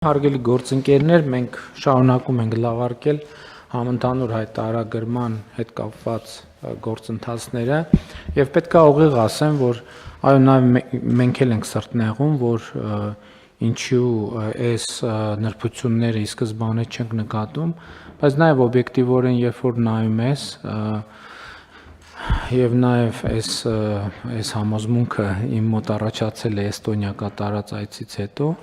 Հարգելի գործընկերներ, մենք շարունակում ենք լավարկել համընդհանուր հայտարարագրման հետ կապված գործընթացները եւ պետք է ուղիղ ասեմ, որ այո նաեւ մենք էլ ենք սրտնեղում, որ ինչու այս նրբությունները ի սկզբանե չենք նկատում, բայց նաեւ օբյեկտիվորեն երբ որ նայում ես եւ նաեւ այս համոզմունքը իմ մոտ առաջացել է Էստոնիա կատարած այցից հետո,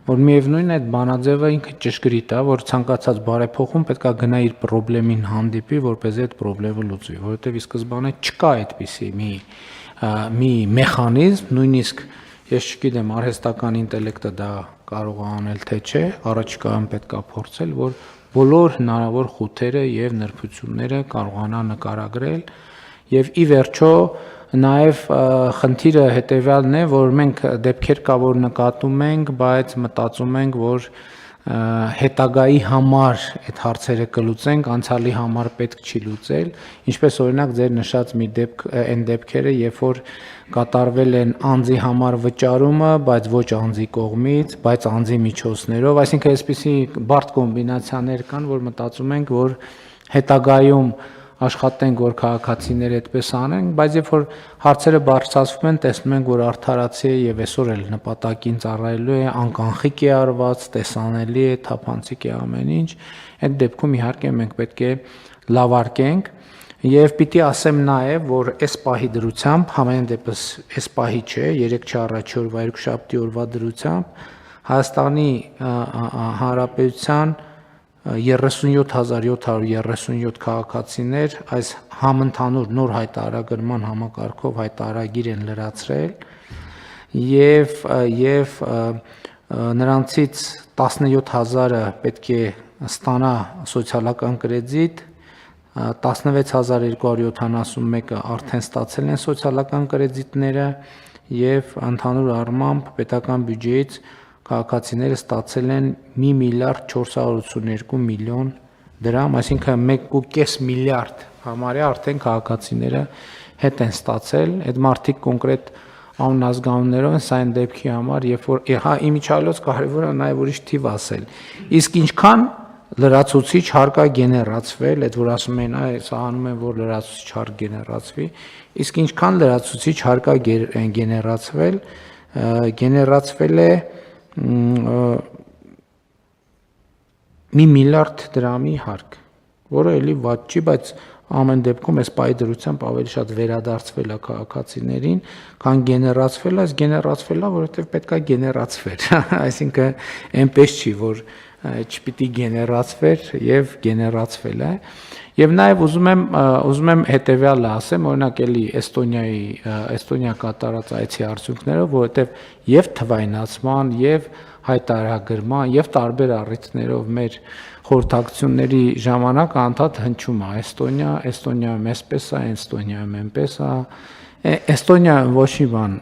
որ միևնույն է այդ բանաձևը ինքը ճշգրիտ է, որ ցանկացած բարեփոխում պետք է գնա իր խնդրին հանդիպի, որպեսզի այդ խնդրը լուծվի, որովհետեւ ի սկզբանե չկա այդպիսի մի մեխանիզմ, նույնիսկ ես չգիտեմ արհեստական ինտելեկտը դա կարող է անել թե չէ, առաջիկայում պետք է փորձել, որ բոլոր հնարավոր խութերը եւ նրբությունները կարողանա նկարագրել եւ ի վերջո Նաև խնդիրը հետևյալն է, որ մենք դեպքեր կա որ նկատում ենք, բայց մտածում ենք, որ հետագայի համար այդ հարցերը կլուծենք, անցյալի համար պետք չի լուծել, ինչպես օրինակ ձեր նշած մի այն դեպքերը, երբ որ կատարվել են անձի համար վճարումը, բայց ոչ անձի կողմից, բայց անձի միջոցներով, այսինքն այսպիսի բարդ կոմբինացիաներ կան, որ մտածում ենք, որ հետագայում աշխատենք, որ քաղաքացիները այդպես անեն, բայց երբ որ հարցերը բարձրացվում են, տեսնում ենք, որ արդարացի է եւ այսօր էլ նպատակին ծառայելու է, անկանխիկ է արված, տեսանելի է, թափանցիկ է ամեն ինչ, այդ դեպքում իհարկե մենք պետք է լավարկենք եւ պիտի ասեմ նաեւ, որ այս պահի դրությամբ, համենայն դեպս այս պահի չէ, 3 առաջի օրվա, երկուշաբթի օրվա դրությամբ Հայաստանի Հանրապետության 37737 քաղաքացիներ այս համընդհանուր նոր հայտարարագրման համակարգով հայտարարագիր են լրացրել եւ նրանցից 17000-ը պետք է ստանա սոցիալական կրեդիտ, 16271-ը արդեն ստացել են սոցիալական կրեդիտները եւ ընդհանուր առմամբ պետական բյուջեից քաղաքացիները ստացել են 1 միլիարդ 482 միլիոն դրամ, այսինքն 1.5 միլիարդ համարյա արդեն քաղաքացիները հետ են ստացել, այդ մարդիկ կոնկրետ անազգանուններով են սա այն դեպքի համար, երբ որ իմիջիալոց կարևոր է նաև ուրիշ թիվ ասել, իսկ ինչքան լրացուցիչ հարկ է գեներացվել, այդ որ ասում են, սա անում են, որ լրացուցիչ հարկ գեներացվի, իսկ ինչքան լրացուցիչ հարկ է գեներացվել է 1 միլիարդ դրամի հարկ, որը էլի վատ չի, բայց ամեն դեպքում այս պահի դրությամբ ավելի շատ վերադարձվել է քաղաքացիներին, քան գեներացվել է, գեներացվել է, որովհետև պետք է գեներացվեր, այսինքն այնպես չի, որ չպիտի գեներացվեր եւ գեներացվել է եւ նաեւ ուզում եմ հետեւյալը ասեմ, օրինակ էլի Էստոնիա կատարած այցի արդյունքները, որովհետեւ եւ թվայնացման եւ հայտարարագրման եւ տարբեր առիթներով մեր խորհրդակցությունների ժամանակ անդադ հնչում է Էստոնիայում էսպես է, Էստոնիայում այնպես է, Էստոնիայում ոչ մի բան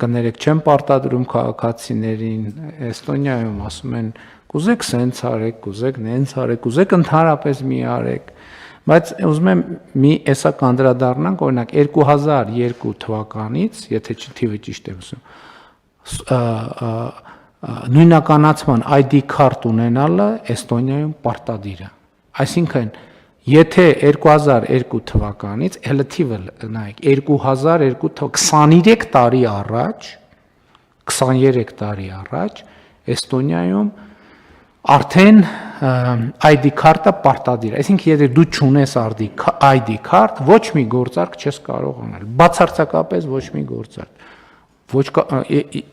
կներեք չեն պարտադրում քաղաքացիներին, Էստոնիայում ասում են կուզեք սենց արեք, կուզեք նենց արեք, կուզեք ընդհանրապես մի արեք, բայց ուզում եմ մի էսա կանդրադառնանք, օրինակ 2002 թվականից, եթե թիվը ճիշտ եմ ասում, նույնականացման ID քարտ ունենալը Էստոնիայում պարտադիր է, այսինքն եթե 2002 թվականից, հələ թիվը նայեք, 2002 23 տարի առաջ Էստոնիայում արդեն ID քարտը պարտադիր է, այսինքն եթե դու չունես ID քարտ, ոչ մի գործարք չես կարող անել, բացարձակապես ոչ մի գործարք,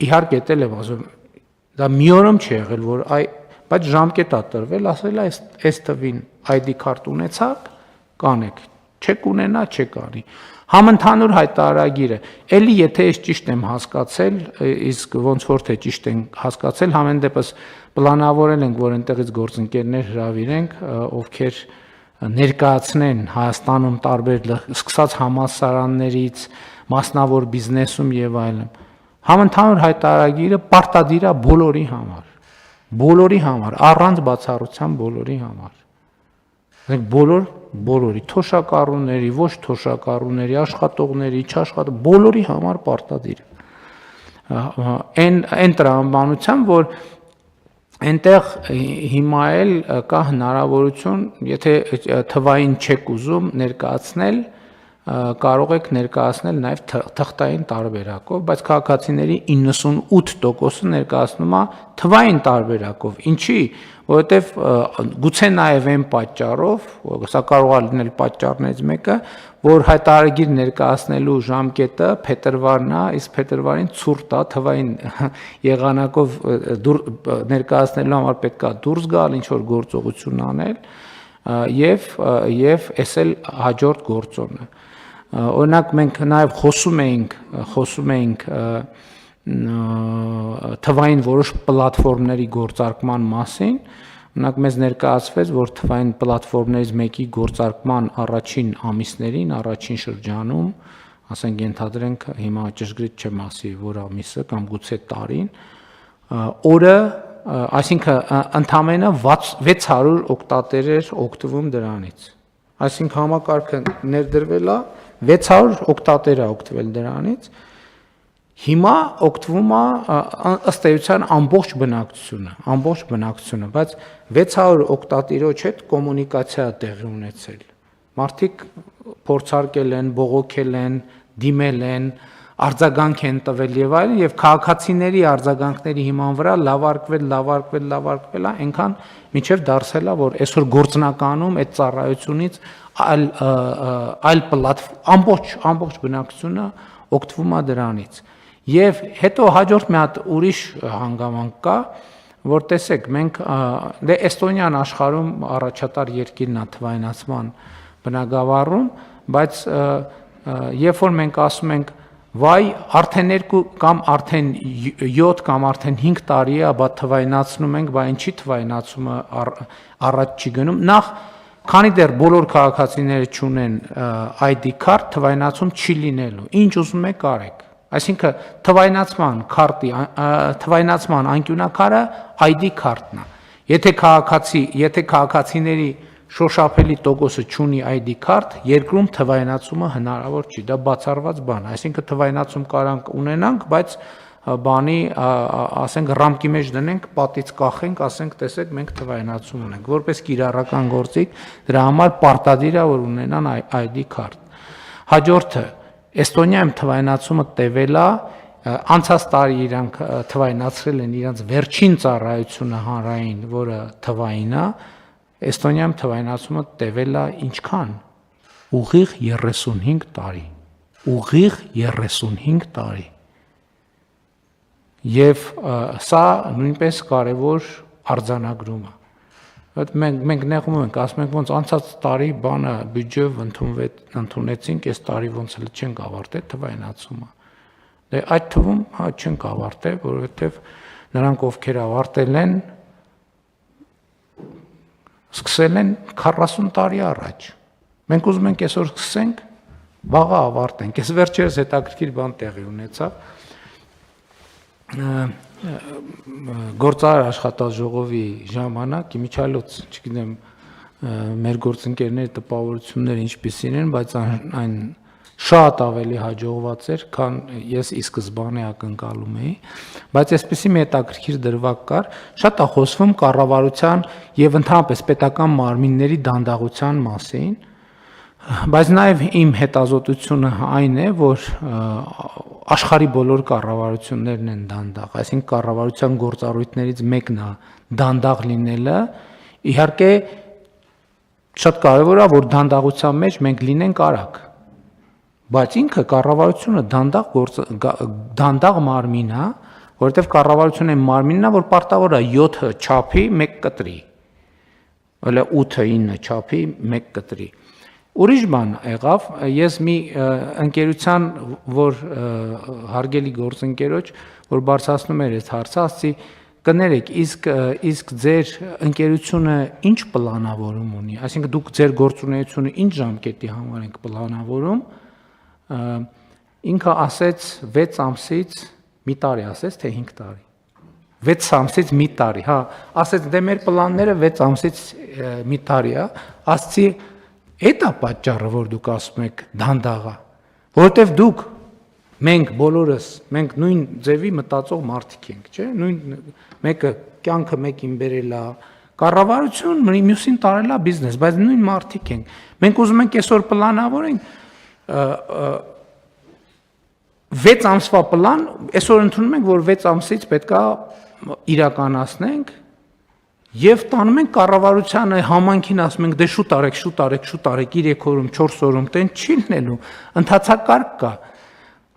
իհարկե էլ եմ ասում, դա մի օրում չի եղել, որ բայց ժամկետ է տրվել, ասել է այս թվին ID քարտ ունեցաք, կանեք, չեք ունենա, չեք անի։ Համընդհանուր հայտարարագիրը, էլի եթե ես ճիշտ եմ հասկացել, իսկ ոնց որ թե ճիշտ եմ հասկացել, համեն դեպս պլանավորել ենք, որ այնտեղից գործընկերներ հրավիրենք, ովքեր ներկայացնեն Հայաստանում տարբեր սկսած համալսարաններից, մասնավոր բիզնեսում եւ այլն։ Համընդհանուր հայտարարագիրը պարտադիր է բոլորի համար, առանց բացառության բոլորի համար։ Բոլորի, թոշակառուների, ոչ թոշակառուների, աշխատողների, չաշխատող, բոլորի համար պարտադիր է։ Այն տրամաբանությամբ, որ Այնտեղ հիմա էլ կա հնարավորություն, եթե թվային չեք ուզում ներկայացնել, կարող եք ներկայացնել նաև թղթային տարբերակով, բայց քաղաքացիների 98%-ը ներկայացնում է թվային տարբերակով։ Ինչի՞, որովհետև գուցե նաև այն պատճառով, սա կարող է լինել պատճառներից մեկը, որ հայտարարագիր ներկայացնելու ժամկետը փետրվարն է, իսկ փետրվարին ցուրտ է, թվային եղանակով ներկայացնելու համար պետք է դուրս գալ, ինչ որ գործողություն անել եւ էսել հաջորդ գործոնը։ Օրինակ մենք նաև խոսում էինք թվային որոշ պլատֆորմների գործարկման մասին, օրինակ մեզ ներկայացվեց, որ թվային պլատֆորմներից մեկի գործարկման առաջին ամիսներին, առաջին շրջանում, ասենք ենթադրենք հիմա ճշգրիտ չեմ ասի, որ ամիսը կամ գուցե տարին, օրը, այսինքն ընդամենը 600 օգտատեր էր օգտվում դրանից։ Այսինքն համակարգը ներդրվել է 600 օգտատեր է օգտվել դրանից, հիմա օգտվում է ըստ էության ամբողջ բնակչությունը, բայց 600 օգտատիրոջ հետ կոմունիկացիա տեղի ունեցել։ Մարդիկ փորձարկել են, բողոքել են, դիմել են, արձագանք են տվել եւ այլն, եւ քաղաքացիների արձագանքների հիման վրա լավարկվել, այնքան մինչեւ դարձել է, որ այսօր գործնականում այդ ծառայությունից այլ ամբողջ բնակչությունը օգտվում է դրանից։ Եվ հետո հաջորդ մի հատ ուրիշ հանգամանք կա, որ տեսեք, մենք Էստոնիան աշխարհում առաջատար երկիրն է թվայնացման բնագավառում, բայց երբ որ մենք ասում ենք վայ արդեն 2 կամ արդեն 7 կամ արդեն 5 տարի է, բա թվայնացնում ենք, բա ինչի թվայնացումը առաջ չի գնում, նախ քանի դեռ բոլոր քաղաքացիները չունեն ID քարտ, թվայնացում չի լինելու, ինչ ուզում եք արեք, այսինքն թվայնացման անկյունակարը ID քարտն է, եթե քաղաքացիների շոշափելի տոկոսը չունի ID քարտ, երկրում թվայնացումը հնարավոր չի, դա բացառված բան է, այսինքն թվայնացում կարանք ունենանք, բայց բանի, ասենք ռամկի մեջ դնենք, պատից կախենք, ասենք տեսեք մենք թվայնացում ունենք, որպես կիրառական գործիք, դրա համար պարտադիր է որ ունենան ID քարտ։ Հաջորդը Էստոնիայում թվայնացումը տևել է, անցած տարի իրանք թվայնացրել են իրանց վերջին ծառայությունը հանրային, որը թվային է, Էստոնիայում թվայնացումը տևել է ինչքան։ Ուղիղ 35 տարի։ Ուղիղ 35 տարի։ Եվ սա նույնպես կարևոր արձանագրում է։ Մենք նեղում ենք, ասում ենք ոնց անցած տարի բանը բյուջեով ընդունեցինք, այս տարի ոնց էլ չենք ավարտել թվայնացումը։ Դե այդ թվում չենք ավարտել, որովհետև նրանք ովքեր ավարտել են, սկսել են 40 տարի առաջ։ Մենք ուզում ենք այսօր սկսենք, վաղը ավարտենք։ Այս վերջերս հետաքրքիր բան տեղի ունեցավ։ Գործարար աշխատաժողովի ժամանակ իմիջիալոց, չգիտեմ, մեր գործընկերների տպավորությունները ինչպիսին են, բայց այն շատ ավելի հաջողված էր, քան ես ի սկզբանե ակնկալում էի, բայց այսպիսի մի հետաքրքիր դրվագ կար, շատ է խոսվում կառավարության եւ ընդհանրապես պետական մարմինների դանդաղության մասին, բայց նաեւ իմ հետազոտությունը այն է, որ աշխարհի բոլոր կառավարություններն են դանդաղ, այսինքն կառավարության գործառույթներից մեկն է դանդաղ լինելը, իհարկե շատ կարևոր է, որ դանդաղության մեջ մենք լինենք արագ, բայց ինքը կառավարությունը դանդաղ մարմին է, որովհետև կառավարությունը մարմինն է, որ պարտավոր է 7 չափի 1 կտրի, հələ 8-9 չափի 1 կտրի։ Ուրիշ բան եղավ, ես մի ընկերության, որ հարգելի գործընկերոջ, որ բարձրացնում էր այս հարցը, ասացի, կներեք, իսկ ձեր ընկերությունը ինչ պլանավորում ունի, այսինքն դուք ձեր գործունեությունը ինչ ժամկետի համար եք պլանավորում, ինքը ասեց 6 ամսից մի տարի, ասեց թե 5 տարի, 6 ամսից մի տարի, հա, ասեց դե մեր պլանները 6 ամսից մի տարի է, ասացի Էդ է պատճառը, որ դուք ասում եք դանդաղա, որովհետև դուք, մենք բոլորս, մենք նույն ձևի մտածող մարդիկ ենք, չէ, նույն մեկը կյանքը մեկին բերել է կառավարություն, մյուսին տարել է բիզնես, բայց նույն մարդիկ են։ Մենք ուզում ենք այսօր պլանավորենք 6 ամսվա պլան, այսօր ընդունում ենք, որ 6 ամսից պետքա իրականացնենք եւ տանում ենք կառավարությանը համանքին ասում ենք դե շուտ արեք 3 օրում 4 օրում տեն չի լինելու, ընթացակարգ կա։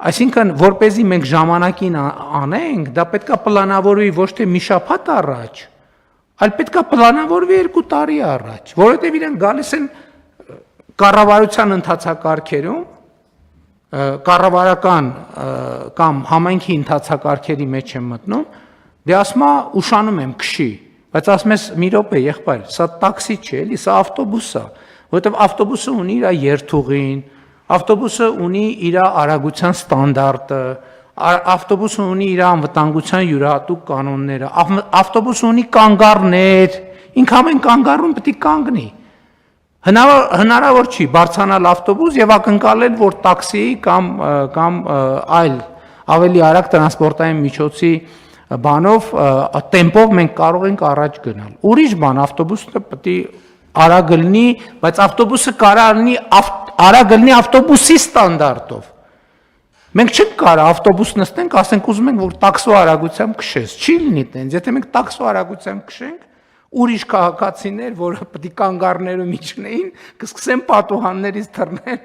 Այսինքն, որպեսզի մենք ժամանակին անենք, դա պետքա պլանավորվի ոչ թե մի շաբաթ առաջ, այլ պետքա պլանավորվի 2 տարի առաջ, որովհետեւ իրենք գալիս են կառավարության ընթացակարգերում կառավարական կամ համայնքի ընթացակարգերի մեջ եմ մտնում, դե ասում է ուշանում եմ քշի, բայց ասում ես մի րոպե եղբայր, սա տաքսի չէ, էլի, սա ավտոբուս է, որովհետև ավտոբուսը ունի իր երթուղին, ավտոբուսը ունի իր արագության ստանդարտը, ավտոբուսը ունի իր անվտանգության յուրահատուկ կանոնները, ավտոբուսը ունի կանգառներ, ինքը ամեն կանգառում պետք է կանգնի։ Հնարավոր չի բարձրանալ ավտոբուս եւ ակնկալել, որ տաքսի կամ այլ ավելի արագ տրանսպորտային միջոցի բանով տեմպով մենք կարող ենք առաջ գնալ։ Ուրիշ բան, ավտոբուսը պետք է արագ լինի, բայց ավտոբուսը կարող լինի արագ լինի ավտոբուսի ստանդարտով։ Մենք չենք կարող ավտոբուս նստենք, ասենք ուզում ենք, որ տաքսո արագությամբ քշես։ Չի լինի տենց, եթե մենք տաքսո արագությամբ քշենք, ուրիշ քաղաքացիներ, որը պետք է կանգառներում իջնեին, կսկսեն պատուհաններից թռնել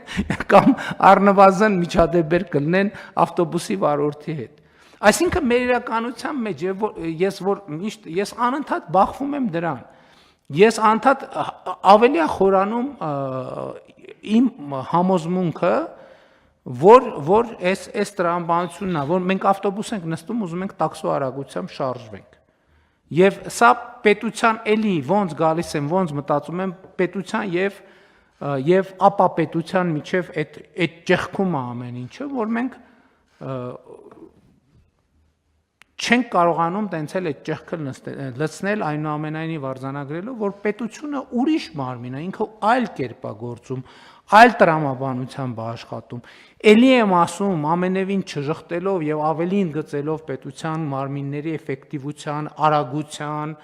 կամ առնվազն միջադեպեր կլինեն ավտոբուսի վարորդի հետ։ Այսինքն մեր իրականության մեջ ես անընդհատ բախվում եմ դրան։ Ես անընդհատ ավելի խորանում իմ համոզմունքը, որ այս տրամաբանությունն է, որ մենք ավտոբուս ենք նստում, ուզում ենք տաքսո արագությամբ շարժվենք։ Եվ սա պետության էլի ոնց գալիս եմ, ոնց մտածում եմ պետության եւ ապա պետության միջև այդ ճեղքում է ամեն ինչը, որ մենք չենք կարողանում տենց էլ այդ ճեղքը լցնել այնուամենայնիվ արձանագրելով, որ պետությունը ուրիշ մարմին է, ինքը այլ կերպ է գործում, այլ տրամաբանությամբ աշխատում։ Էլի եմ ասում, ամենևին չժխտելով եւ ավելին գծելով պետության մարմինների էֆեկտիվության, արագության,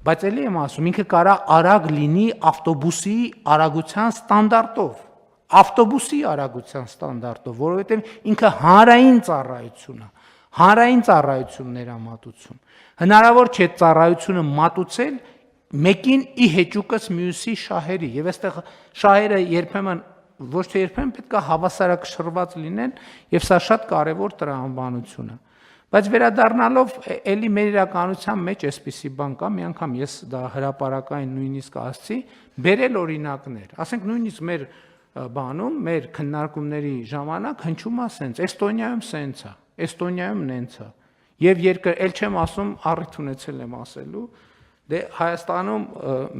բայց էլի եմ ասում, ինքը կարա արագ լինի ավտոբուսի արագության ստանդարտով, ավտոբուսի արագության ստանդարտով, որովհետեւ ինքը հանրային ծառայություն է, հանրային ծառայություններ է մատուցում։ Հնարավոր չէ ծառայությունը մատուցել մեկին ի հեճուկս մյուսի շահերի, եւ այստեղ շահերը երբեմն ոչ թե երբեմն պետք է հավասարակշռված լինեն, եւ սա շատ կարեւոր տրամաբանություն է։ Բայց վերադառնալով էլի մեր իրականության մեջ էսպիսի բան կա, մի անգամ ես դա հրապարակային նույնիսկ ասացի, բերել օրինակներ, ասենք նույնիսկ մեր բանում, մեր քննարկումների ժամանակ հնչում է սենց, Էստոնիայում սենց է, Էստոնիայում նենց է, եւ ել չեմ ասում, առիթ ունեցել եմ ասելու, դե Հայաստանում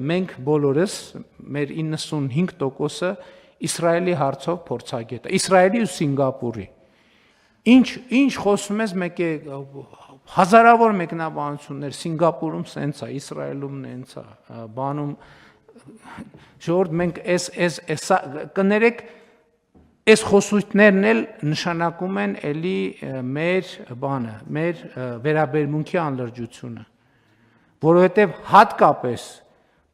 մենք բոլորս մեր 95%-ը Իսրայելի հարցով փորձագետ է, Իսրայելի ու Սինգապուրի։ Ինչ խոսում ես, մեկ է հազարավոր մեկնաբանություններ, Սինգապուրում սենց է, Իսրայելում նենց է, բանում ժողովուրդ մենք կներեք այս խոսույթներն էլ նշանակում են էլի մեր բանը, մեր վերաբերմունքի անլրջությունը, որովհետև հատկապես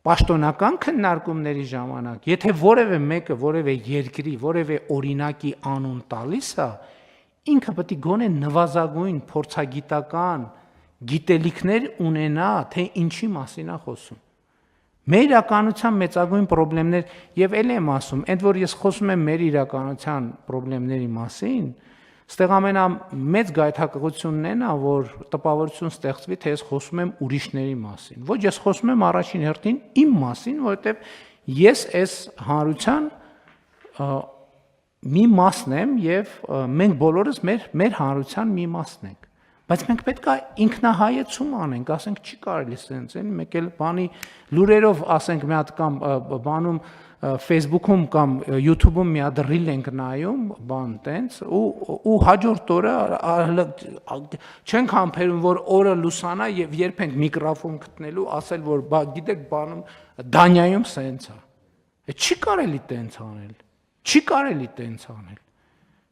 պաշտոնական քննարկումների ժամանակ, եթե որևէ մեկը որևէ երկրի, որևէ օրինակի անուն տալիս է, ինքը պետք է գոնե նվազագույն փորձագիտական գիտելիքներ ունենա, թե ինչի մասին է խոսում։ Մեր իրականության մեծագույն խնդիրներ, եւ ել եմ ասում, ընդ որ ես խոսում եմ մեր իրականության խնդիրների մասին, ստեղ ամենամեծ գայթակղությունն է, որ տպավորություն ստեղծվի, թե ես խոսում եմ ուրիշների մասին։ Ոչ, ես խոսում եմ առաջին հերթին իմ մասին, որովհետեւ ես այս հանրության մի մասն եմ եւ մենք բոլորս մեր հանրության մի մասն ենք։ Բայց մենք պետք է ինքնահայեցում անենք, ասենք չի կարելի սենց, մեկ էլ բանի լուրերով ասենք մի հատ կամ բանում Facebook-ում կամ YouTube-ում մի հատ ռիլ ենք նայում, բան տենց ու հաջորդ օրը չենք համբերում, որ օրը լուսանա եւ երբ ենք միկրոֆոն գտնելու, ասել որ գիտեք բանում Դանիայում սենց է։ Չի կարելի տենց անել։ Չի կարելի տենց անել։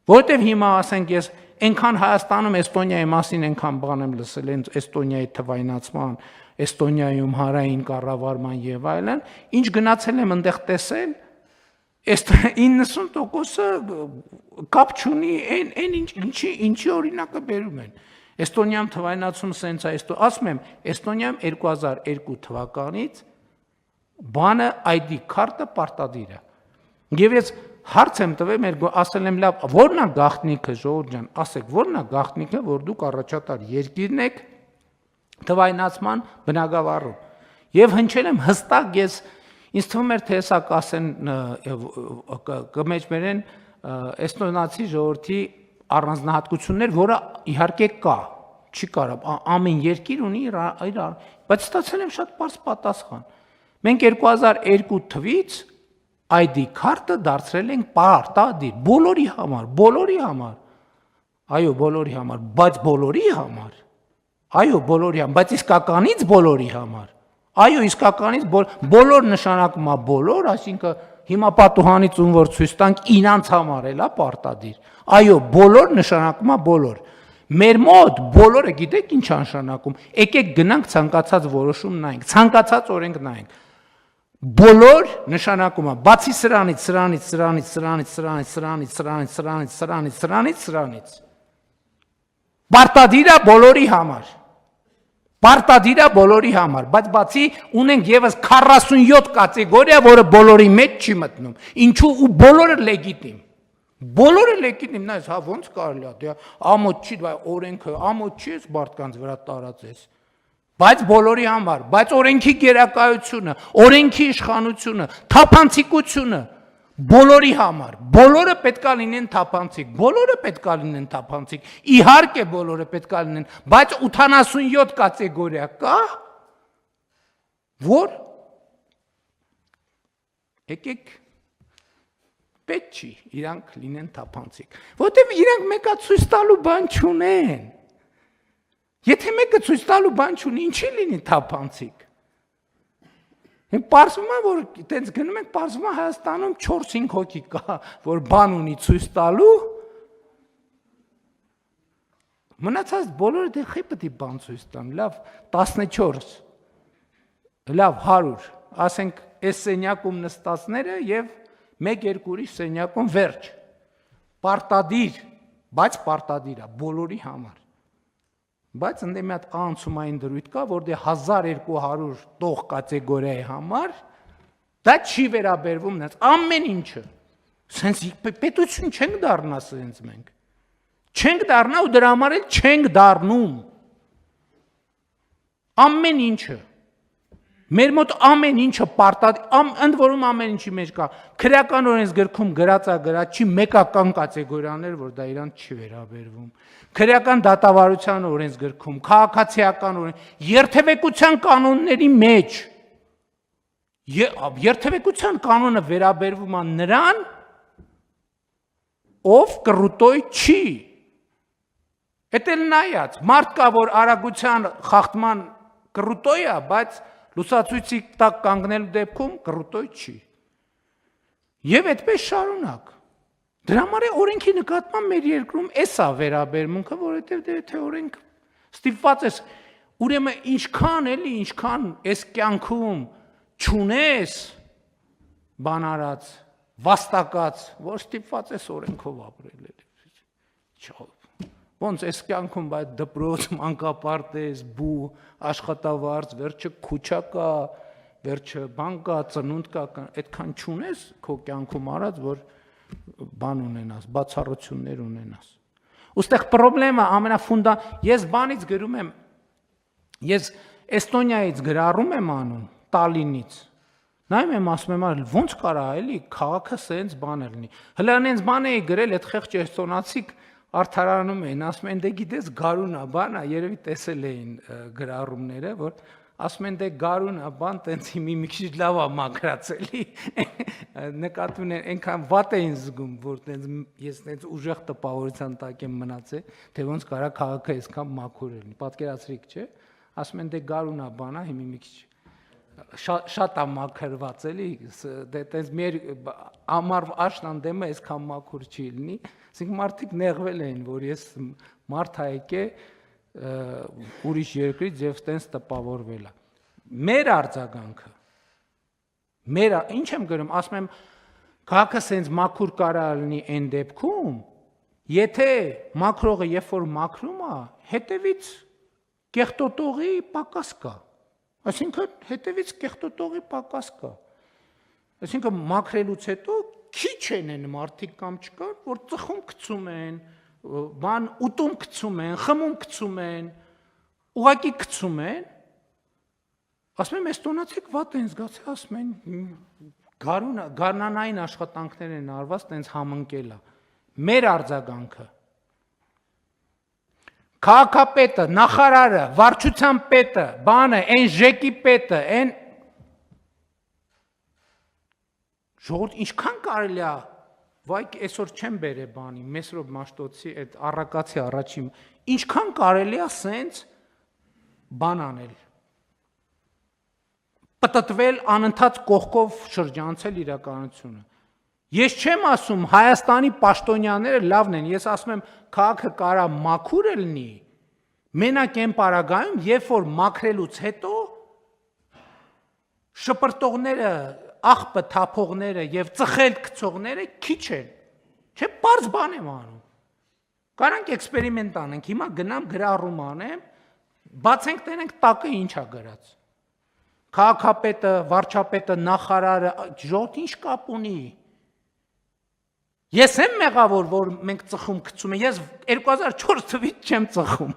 Որտեւ հիմա ասենք ես այնքան Հայաստանում Էստոնիայի մասին այնքան բան եմ լսել, Էստոնիայի թվայնացման Էստոնիայում հարային կառավարման եւ այլն, ինչ գնացել եմ այնտեղ տեսել, 90%-ը կապ չունի այն ինչի օրինակը բերում են։ Էստոնիայում թվայնացում սենց է, ասում եմ, Էստոնիայում 2002 թվականից բանը ID քարտը պարտադիր է։ Եվ ես հարց եմ տվել, ասել եմ լավ, ո՞րն է գաղտնիքը, ժողովուրդ ջան, ասեք, ո՞րն է գաղտնիքը, որ դուք առաջատար երկիրն եք թվայնացման բնագավառում։ Եվ հնչել եմ հստակ ես ինձ թվում էր թե հեսա կասեն կմեջբերեն էստոնացի ժողովրդի առանձնահատկություններ, որը իհարկե կա, չի կարա, ամեն երկիր ունի իր, բայց ստացել եմ շատ պարզ պատասխան։ Մենք 2002 թվից ID քարտը դարձրել ենք պարտադիր բոլորի համար։ Այո, բոլորի համար, բայց բոլորի համար։ Այո, բոլորի համար, բայց իսկականից բոլորի համար։ Այո, իսկականից բոլոր նշանակում է բոլոր, այսինքն հիմա պատուհանից ում որ ցույց տանք իրանց համար էլա պարտադիր։ Այո, բոլոր նշանակում է բոլոր։ Մեր մոտ բոլորը գիտեք ինչ նշանակում։ Եկեք գնանք ցանկացած որոշում նայենք, ցանկացած օրենք նայենք։ Բոլոր նշանակում է բացի սրանից պարտադիր է բոլորի համար։ Պարտադիր է բոլորի համար, բայց բացի ունենք եւս 47 կատեգորիա, որը բոլորի մեջ չի մտնում։ Ինչու ու բոլորը լեգիտիմ։ Բոլորը լեգիտիմ, նայես, հա ոնց կարելի է, դե ամոթ չի, բայց օրենքը ամոթ չի, ես մարդկանց վրա տարածես։ Բայց բոլորի համար, բայց օրենքի գերակայությունը, օրենքի իշխանությունը, թափանցիկությունը բոլորի համար, բոլորը պետք է լինեն թափանցիկ, բոլորը պետք է լինեն թափանցիկ, իհարկե բոլորը պետք է լինեն, բայց 87 կատեգորիա կա, որ եկեք պետք չի իրանք լինեն թափանցիկ, որտեվ իրանք մեկա ցույց տալու բան չունեն։ Եթե մեկը ցույց տալու բան չունի, ինչի լինի թափանցիկ։ Պարզվում է, որ տենց գնում ենք, պարզվում է Հայաստանում 4-5 հոգի կա, որ բան ունի ցույց տալու, մնացած բոլորը դե խի պետք է բան ցույց տան, լավ 14, լավ 100, ասենք այս սենյակում նստածները եւ 1-2 ուրիշ սենյակում վերջ, պարտադիր, բայց պարտադիր է բոլորի համար։ Բայց ընդ մի հատ անցումային դրույթ կա, որ դե 1200 տող կատեգորիայի համար դա չի վերաբերվում նենց ամեն ինչը։ Սենց պետություն չենք դառնա սենց մենք։ Չենք դառնա ու դրա համար էլ չենք դառնում։ Ամեն ինչը։ Մեր մոտ ամեն ինչը պարտադիր, ընդ որում ամեն ինչի մեջ կա։ Քրեական օրենսգրքում գրած է գրած չի մեկական կատեգորիաներ, որ դա իրան չի վերաբերվում։ Քրեական դատավարության օրենսգրքում, քաղաքացիական երթևեկության կանոնների մեջ երթևեկության կանոնը վերաբերվում է նրան, ով կռուտոյ չի։ Էդ էլ նայած, մարդ կա, որ արագության խախտման կռուտոյ է, բայց լուսացույցի տակ կանգնելու դեպքում կռուտոյ չի։ Եվ այդպես շարունակ։ Դրա համար է օրենքի նկատմամբ մեր երկրում էսա վերաբերմունքը, որովհետև դե թե օրենք ստիպված ես, ուրեմն ինչքան էլի, ինչքան այս կյանքում չունես բան արած, վաստակած, որ ստիպված ես օրենքով ապրել էլի։ Ոնց այս կյանքում բայց դպրոց, մանկապարտեզ, բու, աշխատավարձ, վերջը քուչա կա, վերջը բան կա, ծնունդ կա, այդքան չունես քո կյանքում արած, որ բան ունենաս, բացառություններ ունենաս։ Ոստեղ խնդրեմը ես բանից գրում եմ, ես Էստոնիայից գրառում եմ անում, Տալինից։ Նայում եմ, ասում եմ, ոնց կարա էլի քաղաքը սենց բան լինի։ Հələ այնց բան էի գրել, այդ խեղճ էստոնացիք արդարանում էին, ասում են, դե գիտես գարուն է, բան է, երևի տեսել էին գրառումները, որ ասում են, դե գարուն է, բան, տենց մի քիչ լավ է մաքրած էլի, նկատում են, այնքան վատ էին զգում, որ ես տենց ուժեղ տպավորության տակ եմ մնացել, թե ոնց կարա քաղաքը այսքան մաքուր լինի, պատկերացրիք, չէ, ասում են, դե գարուն է, բան է, հիմի մի քիչ շատ է մաքրված էլի, դե տենց մեր ամառ աշնան դեմը այսքան մաքուր չի լինի, ասենք մարդիկ նեղվել էին, որ ես մարդ հայք է ուրիշ երկրից եւ տենց տպավորվել է։ Մեր արձագանքը, ինչ եմ գրում, ասում եմ, քաղաքը սենց մաքուր կարա լինի այն դեպքում, եթե մաքրողը երբ որ մաքրում է, հետևից կեղտոտողի պակաս կա։ Այսինքն հետևից կեղտոտողի պակաս կա։ Այսինքն մաքրելուց հետո քիչ են մարդիկ կամ չկան, որ ծխում գցում են, բան ուտում գցում են, խմում գցում են, ուղակի գցում են։ Ասում եմ, էստոնացիք վատ են զգացել, ասում են, գարնանային աշխատանքներ են արված, տենց համընկել է։ Մեր արձագանքը քաղաքապետը, նախարարը, վարչության պետը, բանը, այն ժեկի պետը, այն ժողովուրդ ինչքան կարելի է, վայ, այսօր չեմ բերե բանի, Մեսրոպ Մաշտոցի այդ առակացի առաջին, ինչքան կարելի է սենց բան անել, պտտվել անընդհատ կողքով շրջանցել իրականությունը։ Ես չեմ ասում Հայաստանի պաշտոնյաները լավն են, ես ասում եմ քաղաքը կարա մաքուր լինի, մենակ այն պարագայում, երբ որ մաքրելուց հետո շպրտողները, աղբը թափողները եւ ծխել գցողները քիչ են։ Չէ, բարձ բան եմ անում։ Կարանք էքսպերիմենտ անենք, հիմա գնամ գրառում անեմ, բացենք տենենք տակը ինչա գրած։ Քաղաքապետը, վարչապետը, նախարարը, ժողովուրդ ինչ կապ ունի։ Ես եմ մեղավոր, որ մենք ծխում գցում ենք, ես 2004 թվականից չեմ ծխում։